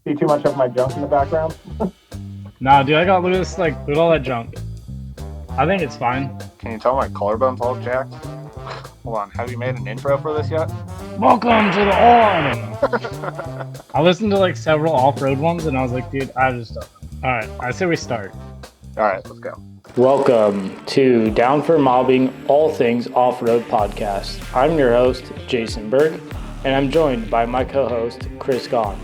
See too much of my junk in the background? Nah, dude, I got look at all that junk. I think it's fine. Can you tell my collarbone's all jacked? Hold on, have you made an intro for this yet? Welcome to the I don't know. I listened to like several off-road ones, and I was like, dude, I just don't. All right, I say we start. All right, let's go. Welcome to Down for Mobbing All Things Off-Road Podcast. I'm your host, Jason Berg, and I'm joined by my co-host, Chris Gahn.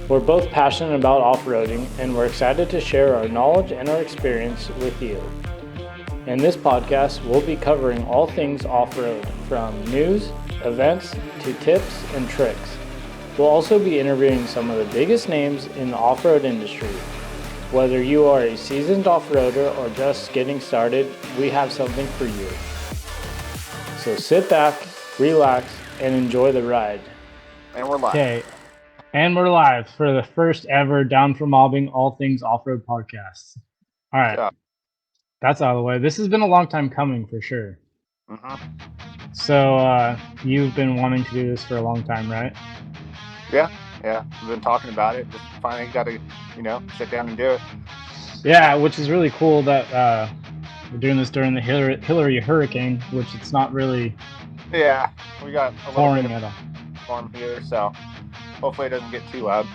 We're both passionate about off-roading, and we're excited to share our knowledge and our experience with you. In this podcast, we'll be covering all things off-road, from news, events, to tips and tricks. We'll also be interviewing some of the biggest names in the off-road industry. Whether you are a seasoned off-roader or just getting started, we have something for you. So sit back, relax, and enjoy the ride. And we're live. Okay, and we're live for the first ever Down for Mobbing All Things Off-Road podcast. All right, Yeah. That's out of the way. This has been a long time coming for sure. Mm-hmm. So you've been wanting to do this for a long time, right? Yeah, we've been talking about it. Just finally got to, sit down and do it. Yeah, which is really cool that we're doing this during the Hillary hurricane, which it's not really Yeah, we got a little pouring bit at all. of storm here, so hopefully it doesn't get too loud.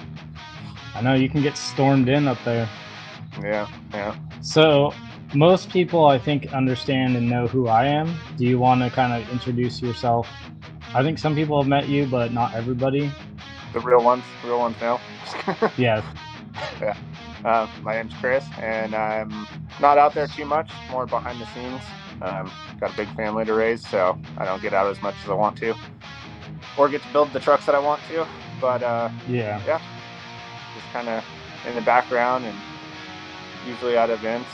I know you can get stormed in up there. Yeah. So most people, I think, understand and know who I am. Do you want to kind of introduce yourself? I think some people have met you, but not everybody. The real ones know. Yeah. Yeah. My name's Chris, and I'm not out there too much, more behind the scenes. Got a big family to raise, so I don't get out as much as I want to, or get to build the trucks that I want to. But Yeah. just kind of in the background and usually at events,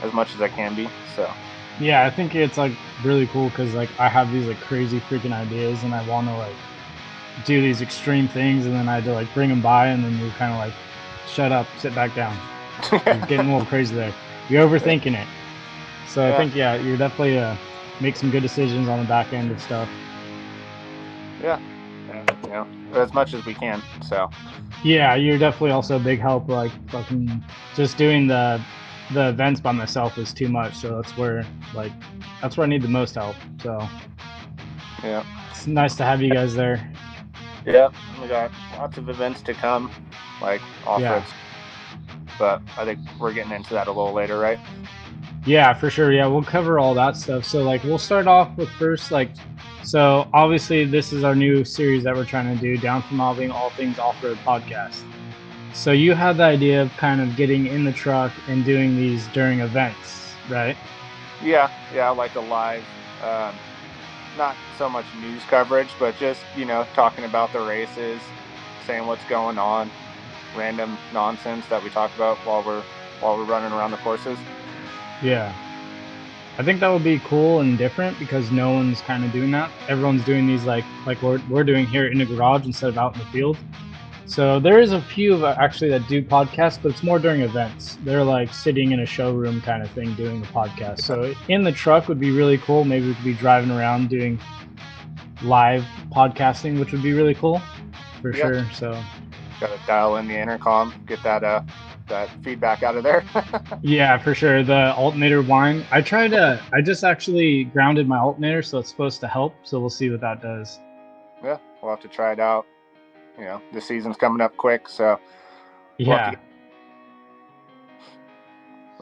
as much as I can be. So Yeah, I think it's like really cool because like I have these like crazy freaking ideas and I want to like do these extreme things, and then I had to like bring them by, and then you're kind of like, shut up, sit back down. You're getting a little crazy there. You're overthinking it. So I think you're definitely make some good decisions on the back end of stuff. yeah, as much as we can. So Yeah, you're definitely also a big help. Like fucking just doing the events by myself is too much. So that's where I need the most help. So yeah, it's nice to have you guys there. yeah, we got lots of events to come, like off-roads. But I think we're getting into that a little later, right? Yeah, for sure. Yeah, we'll cover all that stuff. So like we'll start off with first so obviously this is our new series that we're trying to do, Down for Mobbing All Things Off-Road Podcast. So you had the idea of kind of getting in the truck and doing these during events, right? Yeah, like a live, not so much news coverage, but just, talking about the races, saying what's going on, random nonsense that we talk about while we're running around the courses. Yeah. I think that would be cool and different because no one's kind of doing that. Everyone's doing these like we're doing here in a garage instead of out in the field. So there is a few actually that do podcasts, but it's more during events. They're like sitting in a showroom kind of thing doing the podcast. So in the truck would be really cool. Maybe we could be driving around doing live podcasting, which would be really cool for sure. So got to dial in the intercom, get that feedback out of there. Yeah, for sure. The alternator whine. I just actually grounded my alternator, so it's supposed to help. So we'll see what that does. Yeah, we'll have to try it out. The season's coming up quick, so Yeah.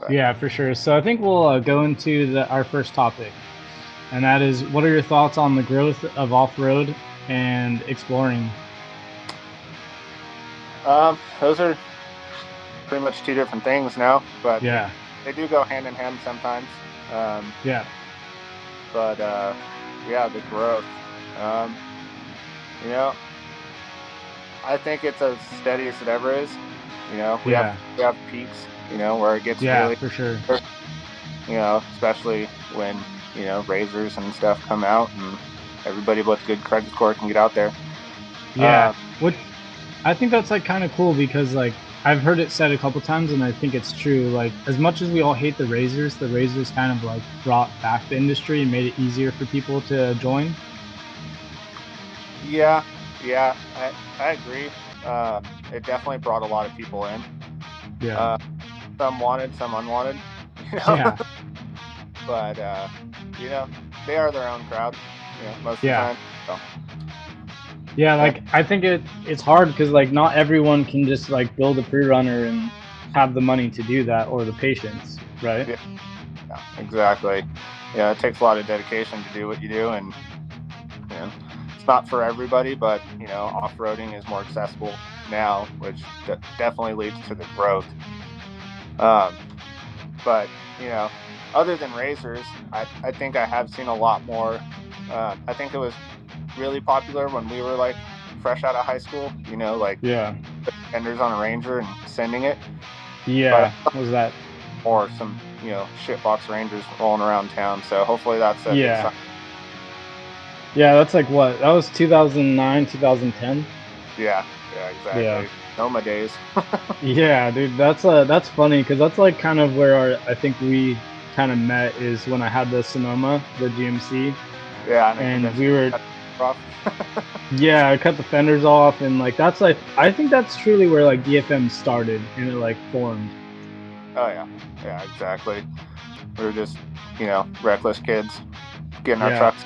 Yeah, for sure. So I think we'll go into our first topic, and that is, what are your thoughts on the growth of off-road and exploring? Those are pretty much two different things now, but yeah, they do go hand in hand sometimes. But the growth. I think it's as steady as it ever is. We have peaks. Where it gets really, for sure. Especially when razors and stuff come out, and everybody with good credit score can get out there. Yeah, I think that's like kind of cool because like I've heard it said a couple times, and I think it's true. Like as much as we all hate the razors kind of like brought back the industry and made it easier for people to join. Yeah, I agree. it definitely brought a lot of people in. Yeah. Some wanted, some unwanted. You know? Yeah. But you know, they are their own crowd. You know, most of the time. So. Yeah, like I think it's hard because like not everyone can just like build a pre-runner and have the money to do that or the patience, right? Yeah, exactly. Yeah, it takes a lot of dedication to do what you do, and you know, it's not for everybody. But you know, off-roading is more accessible now, which definitely leads to the growth. But you know, other than racers, I think I have seen a lot more. I think it was really popular when we were like fresh out of high school. You know, like fenders on a Ranger and sending it. Yeah, what was that? Or some, you know, shitbox Rangers rolling around town. So hopefully that's a good sign. Yeah, that's like what? That was 2009, 2010. Yeah, exactly. Yeah. Noma days. Yeah, dude, that's funny because that's like kind of where I think we kind of met is when I had the Sonoma, the GMC. Yeah, and we were. Rough. Yeah, I cut the fenders off, and like that's like I think that's truly where like DFM started and it like formed. Oh yeah, exactly. We were just, you know, reckless kids getting our trucks.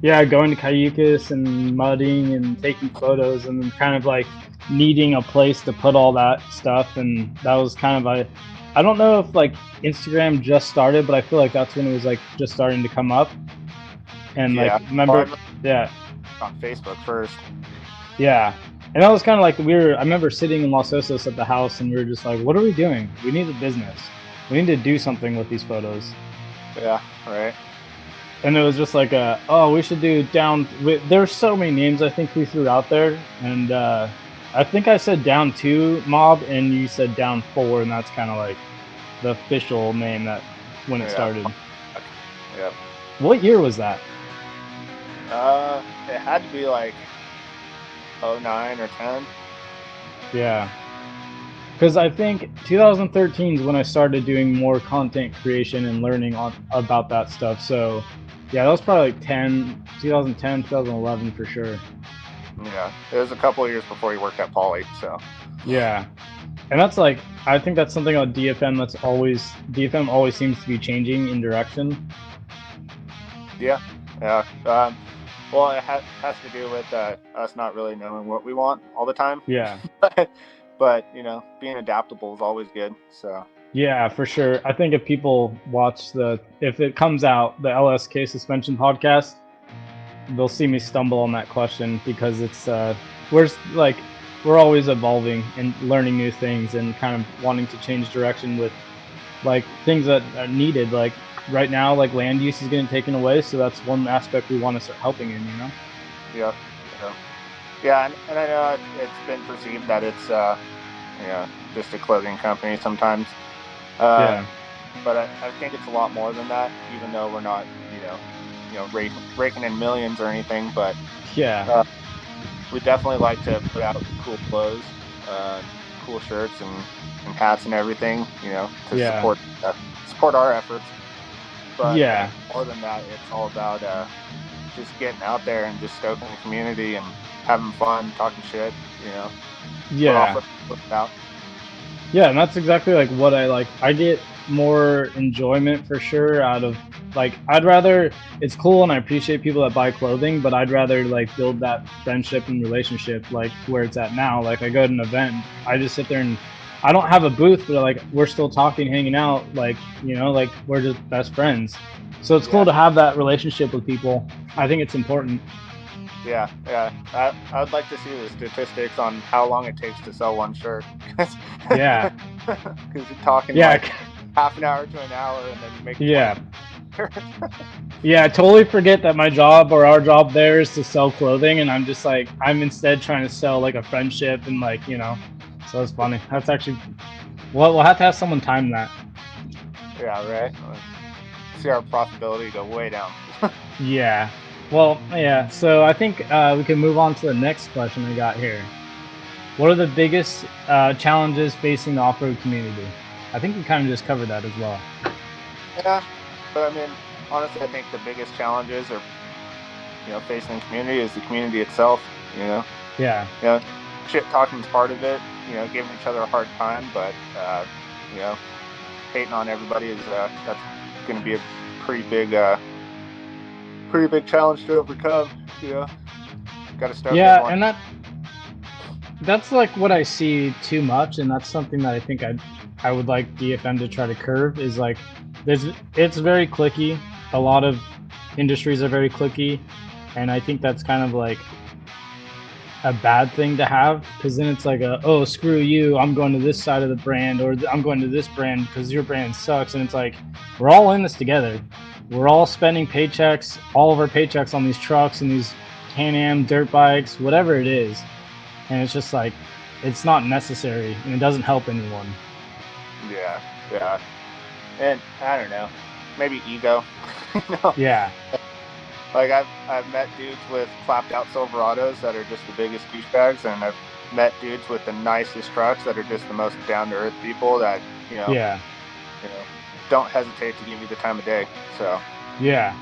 Yeah, going to Cayucas and mudding and taking photos and then kind of like needing a place to put all that stuff. And that was kind of I don't know if like Instagram just started, but I feel like that's when it was like just starting to come up. And like, remember, on Facebook first. Yeah. And that was kind of like I remember sitting in Los Osos at the house and we were just like, what are we doing? We need a business. We need to do something with these photos. Yeah, right. And it was just like, we should do there's so many names I think we threw out there. And I think I said Down 2 Mob and you said Down 4. And that's kind of like the official name that when it started. Yep. What year was that? It had to be like 09 or 10. Yeah. Because I think 2013 is when I started doing more content creation and learning about that stuff. So, yeah, that was probably like 2010, 2011 for sure. Yeah, it was a couple of years before he worked at Poly, so. Yeah, and that's like, I think that's something on DFM DFM always seems to be changing in direction. Yeah. Well, it has to do with us not really knowing what we want all the time. Yeah. But you know, being adaptable is always good. So. Yeah, for sure. I think if people watch if it comes out, the LSK suspension podcast, they'll see me stumble on that question because it's we're always evolving and learning new things and kind of wanting to change direction with like things that are needed. Like right now, like land use is getting taken away, so that's one aspect we want to start helping in, you know? Yeah, and I know it's been perceived that it's just a clothing company sometimes. But I think it's a lot more than that, even though we're not, raking in millions or anything. But we definitely like to put out cool clothes, cool shirts and hats and everything, to support our efforts. But more than that, it's all about just getting out there and just stoking the community and having fun, talking shit, Yeah, and that's exactly like what I like. I get more enjoyment for sure out of like it's cool and I appreciate people that buy clothing, but I'd rather like build that friendship and relationship like where it's at now. Like I go to an event, I just sit there and I don't have a booth, but like we're still talking, hanging out, like like we're just best friends. So it's cool to have that relationship with people. I think it's important. Yeah. I would like to see the statistics on how long it takes to sell one shirt. Because you're talking like half an hour to an hour, and then you make I totally forget that my job or our job there is to sell clothing, and I'm just like I'm instead trying to sell like a friendship and like So it's funny. That's actually we'll have to have someone time that. Yeah, right. See our profitability go way down. Yeah. Well, yeah, so I think we can move on to the next question I got here. What are the biggest challenges facing the off-road community? I think we kind of just covered that as well. Yeah, but I mean, honestly, I think the biggest challenges are, facing the community is the community itself, Yeah. shit talking's part of it. Giving each other a hard time, but hating on everybody is that's going to be a pretty big challenge to overcome. Got to stoke everyone. And that's like what I see too much, and that's something that I think I would like DFM to try to curve is like it's very cliquey. A lot of industries are very cliquey, and I think that's kind of like a bad thing to have, because then it's like oh, screw you, I'm going to this side of the brand, or I'm going to this brand because your brand sucks. And it's like, we're all in this together. We're all spending paychecks, all of our paychecks on these trucks and these Can-Am dirt bikes, whatever it is. And it's just like, it's not necessary, and it doesn't help anyone. Yeah. And I don't know, maybe ego. Yeah. Like I've met dudes with clapped out Silverados that are just the biggest douchebags, and I've met dudes with the nicest trucks that are just the most down to earth people that don't hesitate to give you the time of day. So yeah,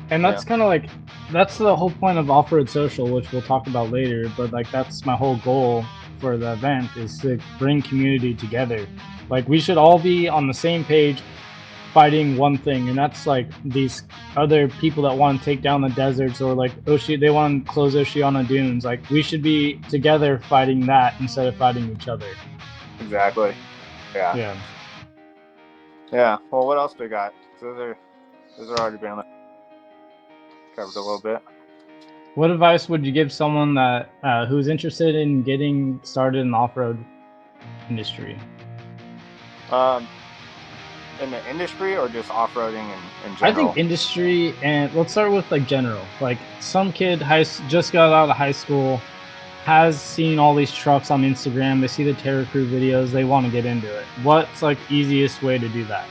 and that's kind of like, that's the whole point of Off-Road Social, which we'll talk about later. But like, that's my whole goal for the event, is to bring community together. Like, we should all be on the same page, fighting one thing, and that's like these other people that want to take down the deserts, or like they want to close Oceana Dunes. Like, we should be together fighting that instead of fighting each other. Exactly. Yeah. Well, what else we got? Those are already been covered a little bit. What advice would you give someone that who's interested in getting started in the off-road industry? In the industry, or just off-roading in general? I think industry, and let's start with like general. Like, some kid just got out of high school, has seen all these trucks on Instagram, they see the Terra Crew videos, they want to get into it. What's like easiest way to do that?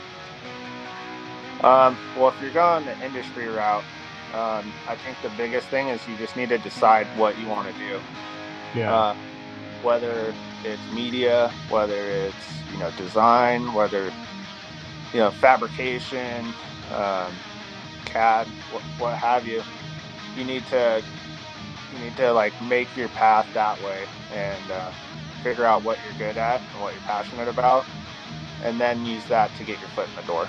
Well, if you're going the industry route, I think the biggest thing is you just need to decide what you want to do. Yeah. Whether it's media, whether it's design, whether fabrication, CAD, what have you. You need to like make your path that way, and figure out what you're good at and what you're passionate about, and then use that to get your foot in the door.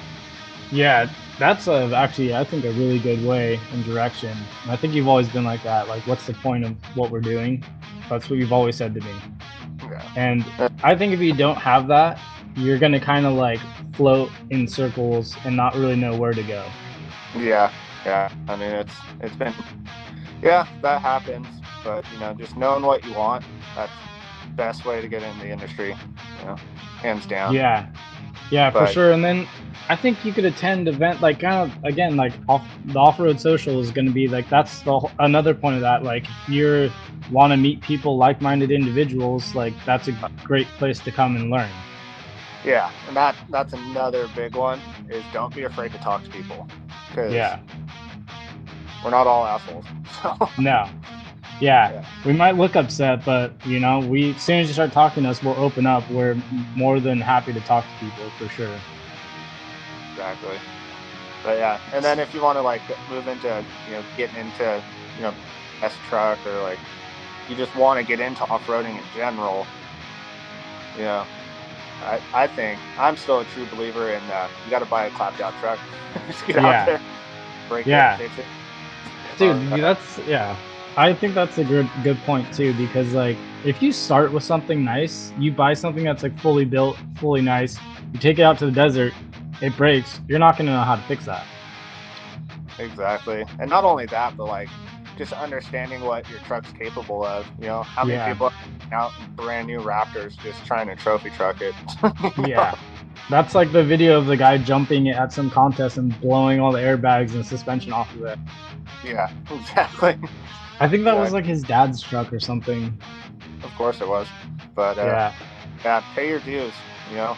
Yeah, that's actually, I think, a really good way and direction. And I think you've always been like that. Like, what's the point of what we're doing? That's what you've always said to me. Yeah. And I think if you don't have that, you're going to kind of like float in circles and not really know where to go. Yeah. I mean, it's been, that happens. But, just knowing what you want, that's the best way to get in the industry, hands down. Yeah, for sure. And then I think you could attend event, like, kind of, again, like the off-road social is going to be like, that's another point of that. Like, if you want to meet people, like-minded individuals, like, that's a great place to come and learn. Yeah, and that's another big one, is don't be afraid to talk to people, because we're not all assholes. So. No. Yeah, we might look upset, but as soon as you start talking to us, we'll open up. We're more than happy to talk to people, for sure. Exactly. But yeah, and then if you want to like move into getting into S truck, or like you just want to get into off-roading in general, I think I'm still a true believer in you got to buy a clapped out truck. Just get out there, break it, fix it. Dude, I think that's a good point too, because like, if you start with something nice, you buy something that's like fully built, fully nice, you take it out to the desert, it breaks, you're not going to know how to fix that. Exactly. And not only that, but like just understanding what your truck's capable of. How many people are out in brand new Raptors just trying to trophy truck it? Yeah. That's like the video of the guy jumping at some contest and blowing all the airbags and suspension off of it. Yeah, exactly. I think that was like his dad's truck or something. Of course it was. But pay your dues, drive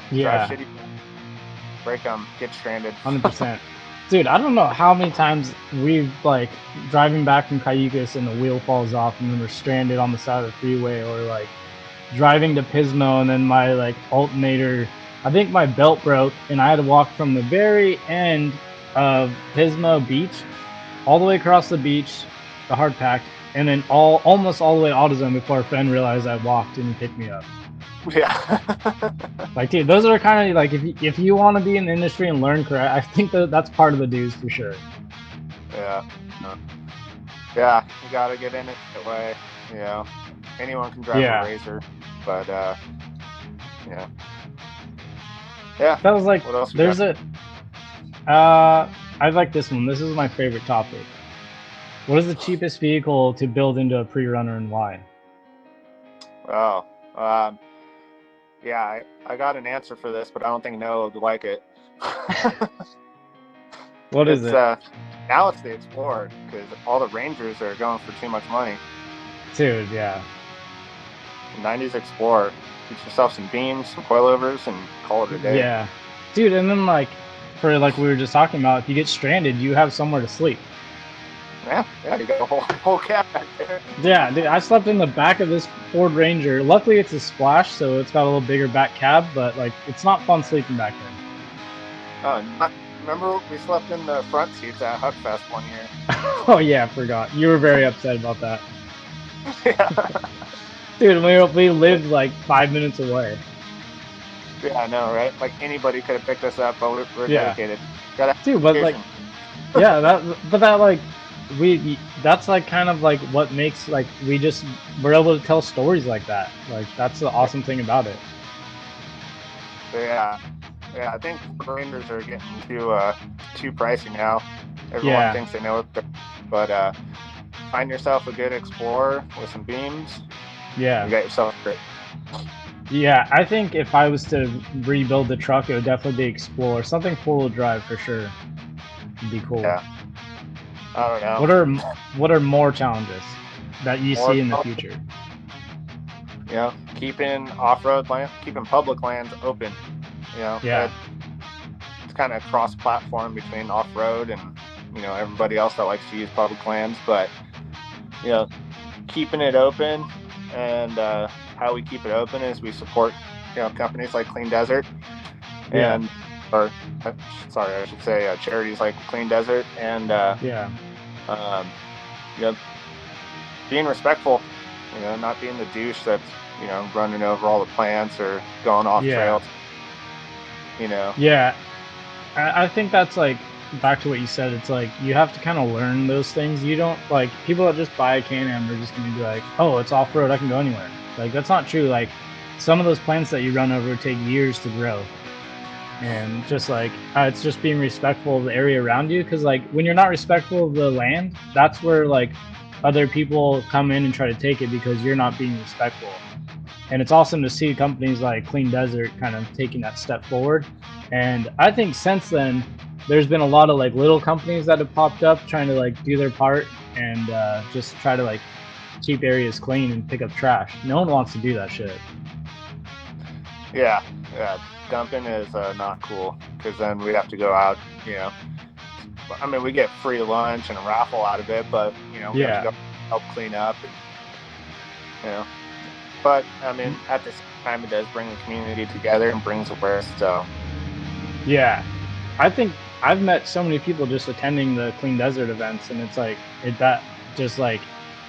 shitty, break them, get stranded. 100%. Dude, I don't know how many times we've like driving back from Cayucas and the wheel falls off and then we're stranded on the side of the freeway, or like driving to Pismo and then my like alternator, I think my belt broke and I had to walk from the very end of Pismo Beach all the way across the beach, the hard packed, and then almost all the way AutoZone before a friend realized I walked and he picked me up. Yeah. Like, dude, those are kind of like if you want to be in the industry and learn correct, I think that's part of the dues for sure. Yeah. Yeah, you gotta get in it that way. You know, anyone can drive a Razor, but yeah. Yeah. That was like, what else there's got? I like this one. This is my favorite topic. What is the cheapest vehicle to build into a pre-runner and why? Oh, yeah, I got an answer for this, but I don't think Noah would like it. What is it? Now it's the Explorer, because all the Rangers are going for too much money. Dude, yeah. The 90s Explorer. Get yourself some beams, some coilovers, and call it a day. Yeah. Dude, and then like we were just talking about, if you get stranded, you have somewhere to sleep. Yeah, you got a whole cab back there. Yeah, dude, I slept in the back of this Ford Ranger. Luckily, it's a Splash, so it's got a little bigger back cab, but like it's not fun sleeping back there. Remember we slept in the front seats at Huckfest one year? Oh yeah, I forgot. You were very upset about that. Yeah. Dude, we lived like 5 minutes away. Yeah, I know, right? Like anybody could have picked us up, but we're dedicated. Dude, but like, yeah, that's like kind of like what makes like we're able to tell stories like that. Like that's the awesome thing about it. Yeah, I think Rangers are getting too pricey now. Everyone thinks they know it, but find yourself a good Explorer with some beams. Yeah, you got yourself great. Yeah, I think if I was to rebuild the truck, it would definitely be Explorer. Something four-wheel drive for sure would be cool. Yeah. I don't know. What are more challenges that you see in the future? You know, keeping off-road land, keeping public lands open. You know, it's kind of cross-platform between off-road and everybody else that likes to use public lands, but keeping it open. And how we keep it open is we support companies like Clean Desert and I should say charities like Clean Desert and being respectful, not being the douche that's running over all the plants or going off trail. I think that's like back to what you said. It's like you have to kind of learn those things. You don't like people that just buy a Can-Am, they're just gonna be like, oh, it's off-road, I can go anywhere. Like that's not true. Like some of those plants that you run over take years to grow, and just like it's just being respectful of the area around you, because like when you're not respectful of the land, that's where like other people come in and try to take it because you're not being respectful. And it's awesome to see companies like Clean Desert kind of taking that step forward. And I think since then there's been a lot of like little companies that have popped up trying to like do their part and just try to like keep areas clean and pick up trash. No one wants to do that shit. Yeah, dumping is not cool, because then we have to go out. I mean, we get free lunch and a raffle out of it, but we have to go help clean up. And, but I mean, at the same time, it does bring the community together and brings awareness. So yeah, I think I've met so many people just attending the Clean Desert events, and it's like that just like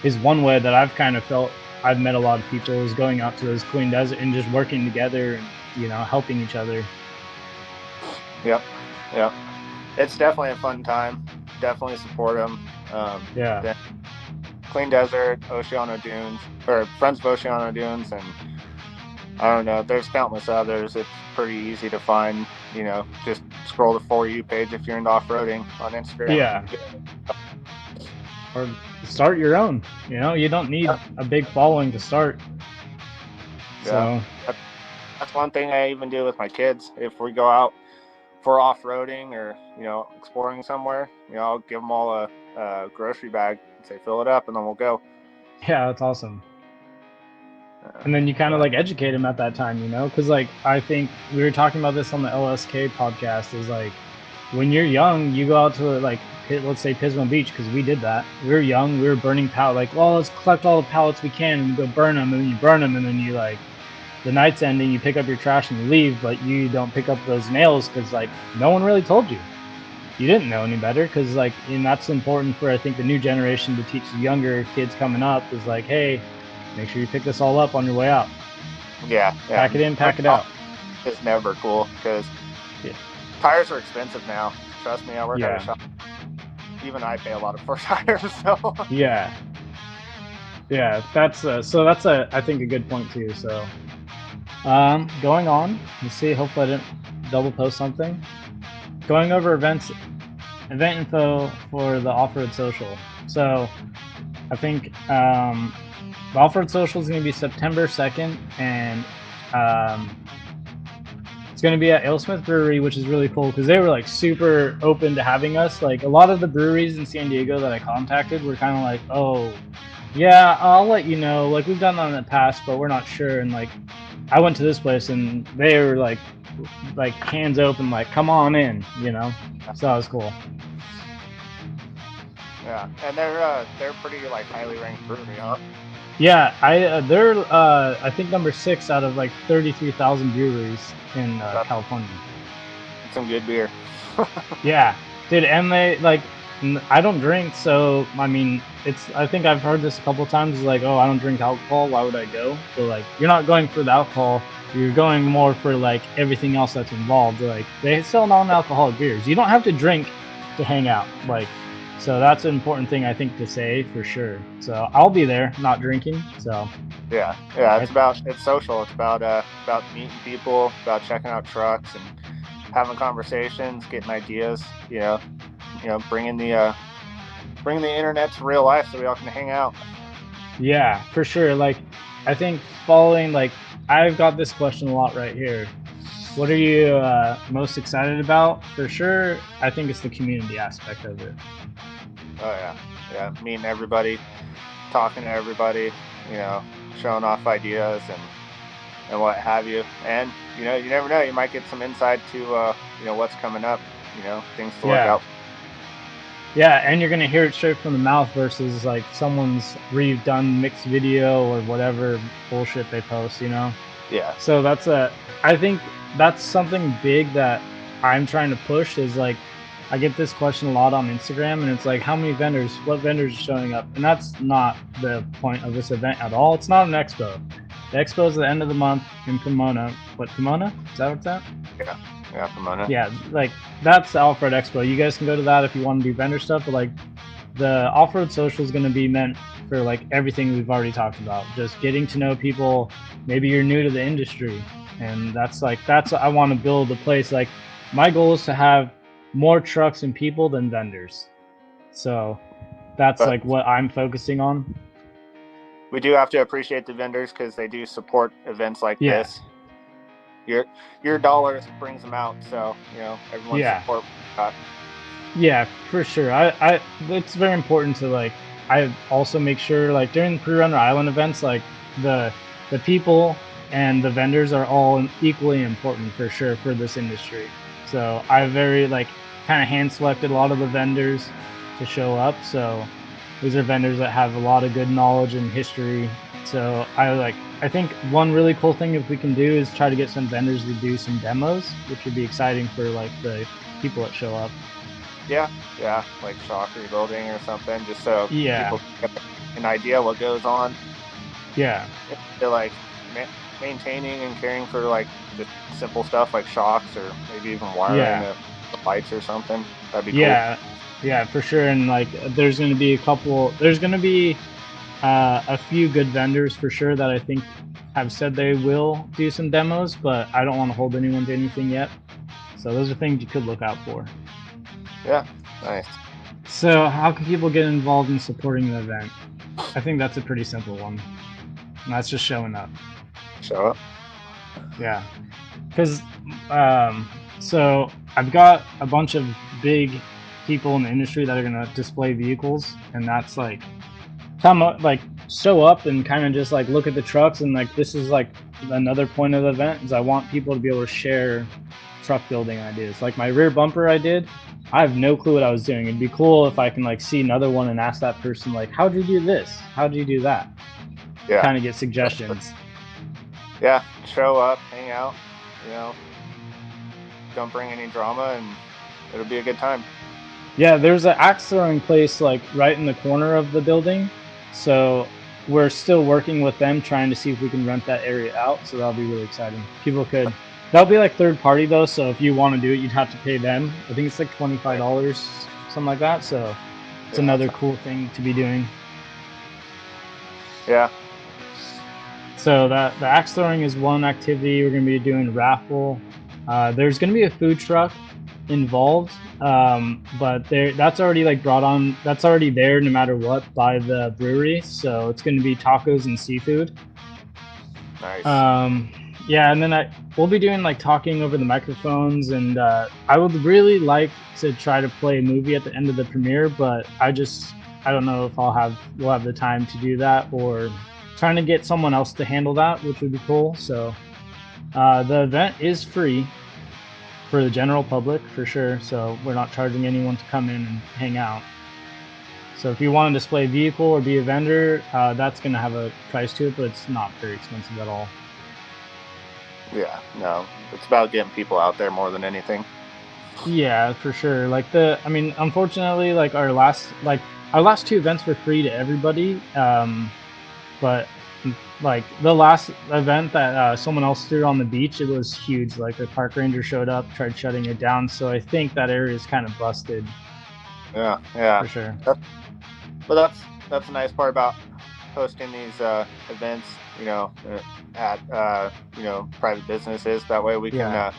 is one way that I've kind of felt I've met a lot of people is going out to those Clean Desert and just working together and helping each other. Yep. It's definitely a fun time. Definitely support them. Clean Desert, Oceano Dunes, or Friends of Oceano Dunes, and I don't know, there's countless others. It's pretty easy to find, just scroll the For You page if you're into off-roading on Instagram. Yeah. Or start your own, you don't need a big following to start. Yeah. So that's one thing I even do with my kids. If we go out for off-roading or, exploring somewhere, I'll give them all a grocery bag and say, fill it up, and then we'll go. Yeah, that's awesome. And then you kind of like educate them at that time, because like I think we were talking about this on the LSK podcast, is like when you're young, you go out to like let's say Pismo Beach, because we did that. We were young, we were burning pallets, like, well, let's collect all the pallets we can and go burn them, and then you burn them, and then you like the night's ending, you pick up your trash and you leave, but you don't pick up those nails because like no one really told you. you didn't know any better, because like, and that's important for I think the new generation to teach the younger kids coming up is like, hey, make sure you pick this all up on your way out. Yeah, Pack it in, pack it out. It's never cool because tires are expensive now. Trust me, I work at a shop. Even I pay a lot for tires. So yeah, that's I think a good point too. So, going on, let's see. Hopefully, I didn't double post something. Going over event info for the off-road social. So, I think the off-road social is going to be September 2nd, and it's going to be at Alesmith Brewery, which is really cool because they were like super open to having us. Like a lot of the breweries in San Diego that I contacted were kind of like, oh, yeah, I'll let you know. Like we've done that in the past, but we're not sure. And like I went to this place and they were like hands open, like come on in, you know. So that was cool. Yeah, and they're pretty like highly ranked brewery, huh? Yeah, they're I think number 6 out of like 33,000 breweries in California. It's some good beer. Yeah, dude, and they like I don't drink, so I mean, I think I've heard this a couple times. Like, oh, I don't drink alcohol. Why would I go? But like, you're not going for the alcohol. You're going more for like everything else that's involved. Like, they sell non-alcoholic beers. You don't have to drink to hang out. Like, so that's an important thing I think to say for sure. So I'll be there, not drinking. So yeah, it's social. It's about meeting people, about checking out trucks and having conversations, getting ideas. You know, bringing the internet to real life so we all can hang out. Yeah, for sure. Like, I think following, like, I've got this question a lot right here. What are you most excited about? For sure, I think it's the community aspect of it. Oh yeah, meeting everybody, talking to everybody, you know, showing off ideas and what have you. And you know, you never know, you might get some insight to you know what's coming up. You know, things to look out. Yeah, and you're gonna hear it straight from the mouth versus like someone's redone mixed video or whatever bullshit they post, you know? Yeah. So I think that's something big that I'm trying to push is like, I get this question a lot on Instagram and it's like, what vendors are showing up? And that's not the point of this event at all. It's not an expo. The expo is at the end of the month in Pomona. What, Pomona? Is that what it's at? Yeah, Pomona. Yeah, like that's the Off-Road Expo. You guys can go to that if you want to do vendor stuff, but like the Off-Road Social is going to be meant for like everything we've already talked about. Just getting to know people. Maybe you're new to the industry, and that's what I want to build a place. Like my goal is to have more trucks and people than vendors. So that's like what I'm focusing on. We do have to appreciate the vendors because they do support events like this. Your dollars brings them out, so you know everyone support. Yeah, for sure. I it's very important to like. I also make sure like during the Pre-Runner Island events, like the people and the vendors are all equally important for sure for this industry. So I very like kind of hand selected a lot of the vendors to show up. So these are vendors that have a lot of good knowledge and history. So I think one really cool thing if we can do is try to get some vendors to do some demos, which would be exciting for like the people that show up. Yeah, like shock rebuilding or something, just so people get an idea what goes on. Yeah. They're like maintaining and caring for like just simple stuff like shocks or maybe even wiring the lights or something. That'd be cool. Yeah, for sure. And like there's going to be a few good vendors for sure that I think have said they will do some demos, but I don't want to hold anyone to anything yet. So those are things you could look out for. Yeah, nice. So how can people get involved in supporting the event? I think that's a pretty simple one. And that's just showing up. Show up? Yeah. Because, so I've got a bunch of big people in the industry that are going to display vehicles. And that's like, show up and kind of just like look at the trucks. And like, this is like another point of the event is I want people to be able to share truck building ideas. Like my rear bumper I have no clue what I was doing. It'd be cool if I can like see another one and ask that person like, how'd you do this? How'd you do that? Yeah. Kind of get suggestions. Yeah, show up, hang out, you know, don't bring any drama and it'll be a good time. Yeah, there's an axe throwing place like right in the corner of the building. So we're still working with them trying to see if we can rent that area out. So that'll be really exciting. People could that'll be like third party though, so if you want to do it, you'd have to pay them. I think it's like $25, something like that. So it's Yeah, another cool thing to be doing. yeah, So that the axe throwing is one activity. We're gonna be doing raffle. There's gonna be a food truck involved, but that's already like brought on. That's already there no matter what by the brewery. So it's gonna be tacos and seafood. nice. Yeah, and then we'll be doing like talking over the microphones, and I would really like to try to play a movie at the end of the premiere, but I don't know if we'll have the time to do that, or trying to get someone else to handle that, which would be cool. So the event is free for the general public for sure, so we're not charging anyone to come in and hang out. So if you want to display a vehicle or be a vendor, that's going to have a price to it, but it's not very expensive at all. Yeah, no, it's about getting people out there more than anything. Yeah, for sure. Unfortunately, like our last two events were free to everybody. But like the last event that someone else threw on the beach, it was huge. Like the park ranger showed up, tried shutting it down. So I think that area is kind of busted. Yeah, For sure. But that's a nice part about hosting these events, at private businesses. That way we can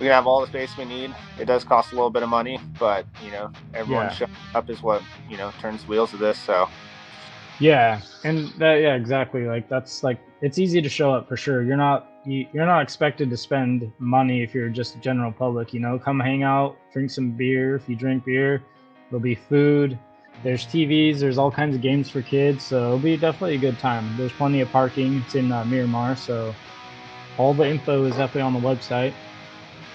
have all the space we need. It does cost a little bit of money, but everyone showing up is what turns the wheels of this. So yeah, and yeah, exactly. Like that's like it's easy to show up for sure. You're not expected to spend money if you're just general public. Come hang out, drink some beer. If you drink beer, there'll be food. There's TVs. There's all kinds of games for kids. So it'll be definitely a good time. There's plenty of parking. It's in Miramar, so all the info is definitely on the website.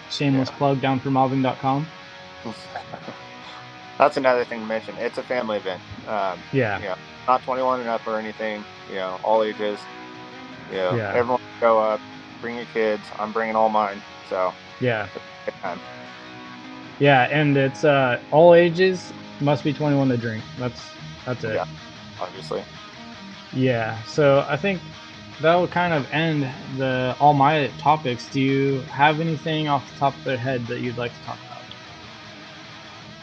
Shameless plug, downformobbing.com. That's another thing to mention. It's a family event. Yeah. Not 21 and up or anything. All ages. Yeah. Everyone show up. Bring your kids. I'm bringing all mine. So yeah. it's a good time. Yeah, and it's all ages, must be 21 to drink. That's it. Yeah, obviously. Yeah, so I think that will kind of end all my topics. Do you have anything off the top of their head that you'd like to talk about?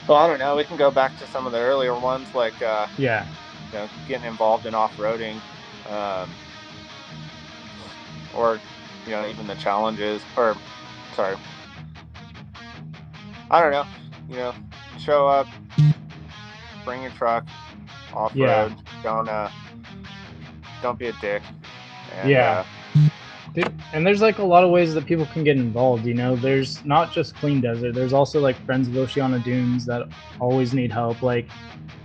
Well, I don't know. We can go back to some of the earlier ones, like getting involved in off-roading, or even the challenges. Or sorry, I don't know. Show up, bring your truck, off-road. Don't be a dick. And, and there's like a lot of ways that people can get involved. There's not just Clean Desert. There's also like Friends of Oceana Dunes that always need help. Like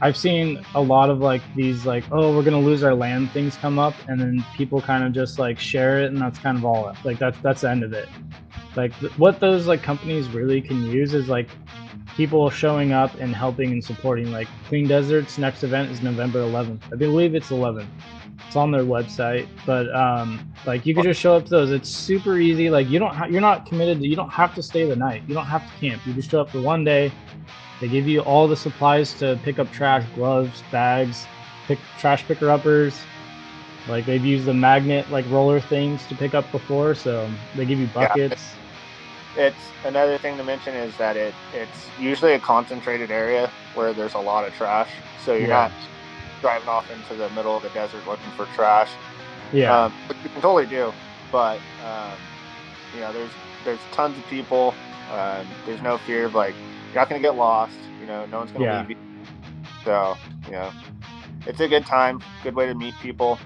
I've seen a lot of like these like, oh, we're gonna lose our land things come up, and then people kind of just like share it, and that's kind of all. Like that's the end of it. Like what those like companies really can use is like people showing up and helping and supporting. Like Clean Desert's next event is November 11th. I believe it's 11th. It's on their website, but like you could just show up to those. It's super easy. Like you're not committed to, you don't have to stay the night. You don't have to camp. You just show up for one day. They give you all the supplies to pick up trash, gloves, bags, trash picker uppers. Like they've used the magnet like roller things to pick up before, so they give you buckets. It's another thing to mention is that it's usually a concentrated area where there's a lot of trash, so you're not driving off into the middle of the desert looking for trash. Which you can totally do, but there's tons of people. There's no fear of like you're not gonna get lost. No one's gonna leave you. So it's a good time. Good way to meet people.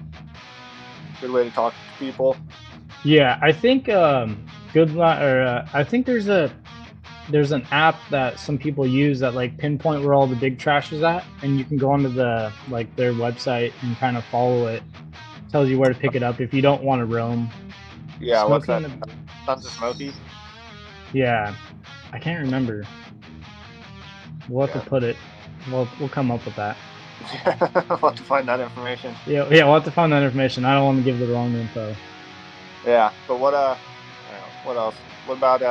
Good way to talk to people. Yeah, I think I think there's an app that some people use that like pinpoint where all the big trash is at, and you can go onto the like their website and kind of follow it. Tells you where to pick it up if you don't want to roam. Yeah, what's that? Sons of Smoky? Yeah, I can't remember. We'll have to put it. We'll come up with that. We'll have to find that information. Yeah, we'll have to find that information. I don't want to give the wrong info. Yeah, but what else? What about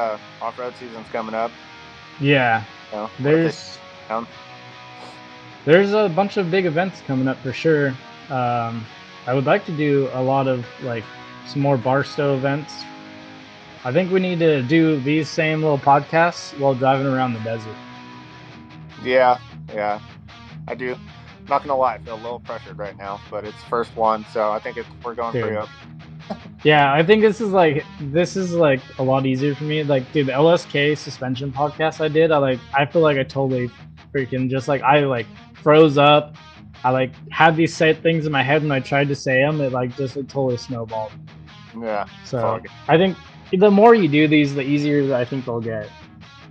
off-road season's coming up? Yeah, there's down. There's a bunch of big events coming up for sure. I would like to do a lot of like some more Barstow events. I think we need to do these same little podcasts while driving around the desert. Yeah, I do. I'm not gonna lie, I feel a little pressured right now, but it's first one, so I think we're going Dude. pretty up. Yeah, I think this is like a lot easier for me. Like, dude, the LSK suspension podcast I did, I feel like I totally freaking just like I like froze up. I like had these set things in my head and I tried to say them. It totally snowballed. Yeah. So I think the more you do these, the easier I think they'll get.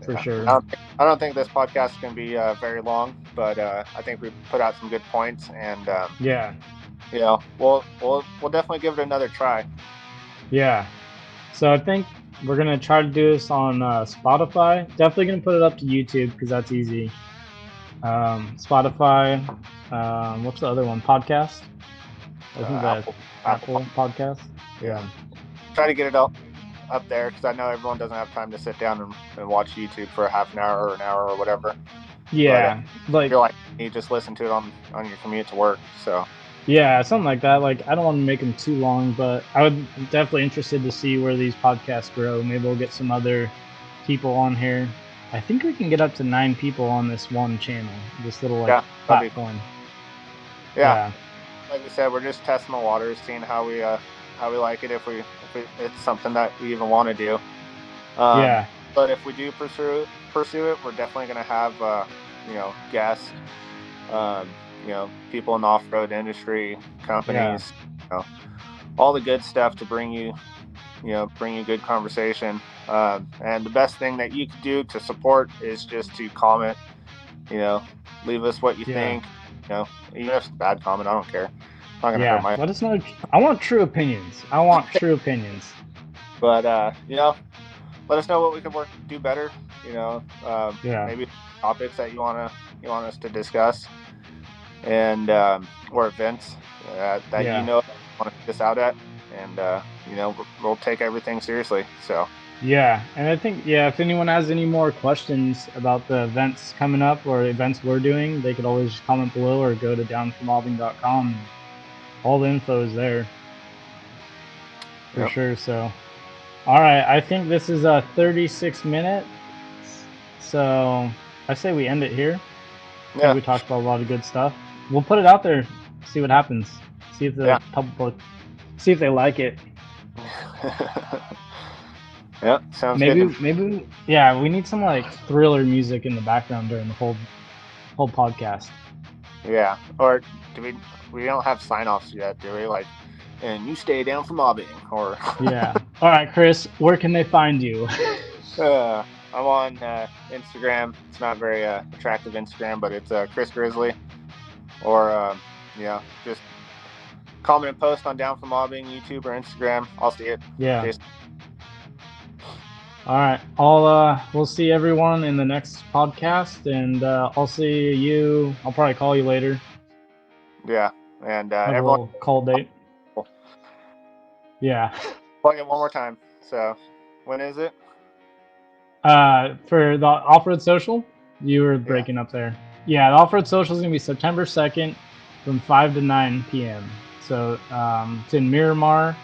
For sure. I don't think this podcast is going to be very long, but I think we put out some good points, and we'll definitely give it another try. Yeah. So I think we're gonna try to do this on Spotify. Definitely gonna put it up to YouTube because that's easy. Spotify. What's the other one? Podcast. I think that's Apple Podcast. Yeah. Try to get it up there because I know everyone doesn't have time to sit down and watch YouTube for a half an hour or an hour or whatever. Yeah, but, you're like you just listen to it on your commute to work. So yeah, something like that. Like I don't want to make them too long, but I would definitely interested to see where these podcasts grow. Maybe we'll get some other people on here. I think we can get up to 9 people on this one channel, this little platform. Yeah, like we said, we're just testing the waters, seeing how we like it. If it's something that we even want to do. But if we do pursue it, we're definitely going to have guests, people in the off-road industry, companies, all the good stuff to bring you good conversation. And the best thing that you could do to support is just to comment, leave us what you think, even if it's a bad comment, I don't care. I'm not gonna hurt let us know. I want true opinions. But let us know what we can do better. Maybe topics that you want us to discuss, and or events that want to get us out at, and we'll take everything seriously. So and I think if anyone has any more questions about the events coming up or events we're doing, they could always comment below or go to downformobbing.com. All the info is there for sure. So all right, I think this is 36 minutes, so I say we end it here. I think we talked about a lot of good stuff. We'll put it out there, see what happens, see if the public, see if they like it. Sounds good. Maybe we need some like thriller music in the background during the whole podcast. Yeah, or we don't have sign-offs yet, do we? Like, and you stay down for mobbing, or All right, Chris, where can they find you? I'm on Instagram. It's not very attractive Instagram, but it's Chris Grizzly. Or just comment and post on Down for Mobbing, YouTube or Instagram. I'll see it. All right, we'll see everyone in the next podcast, and I'll see you. I'll probably call you later. Yeah, and everyone call date. Yeah. Plug it one more time. So, when is it? For the Off-Road Social, you were breaking up there. Yeah, the Off-Road Social is gonna be September 2nd from 5 to 9 p.m. So it's in Miramar.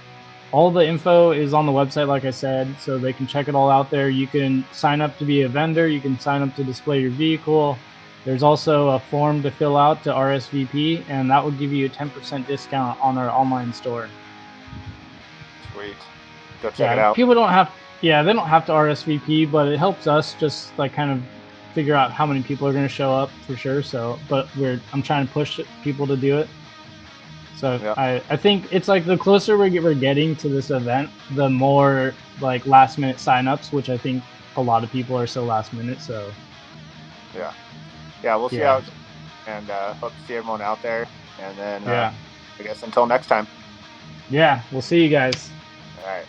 All the info is on the website, like I said, so they can check it all out there. You can sign up to be a vendor. You can sign up to display your vehicle. There's also a form to fill out to RSVP, and that will give you a 10% discount on our online store. Sweet. Go check it out. People don't have, they don't have to RSVP, but it helps us just like kind of figure out how many people are going to show up for sure. So, but I'm trying to push people to do it. So I think it's like the closer we're getting to this event, the more like last minute signups, which I think a lot of people are so last minute. So we'll see how it's, and hope to see everyone out there. And then I guess until next time. Yeah, we'll see you guys. All right.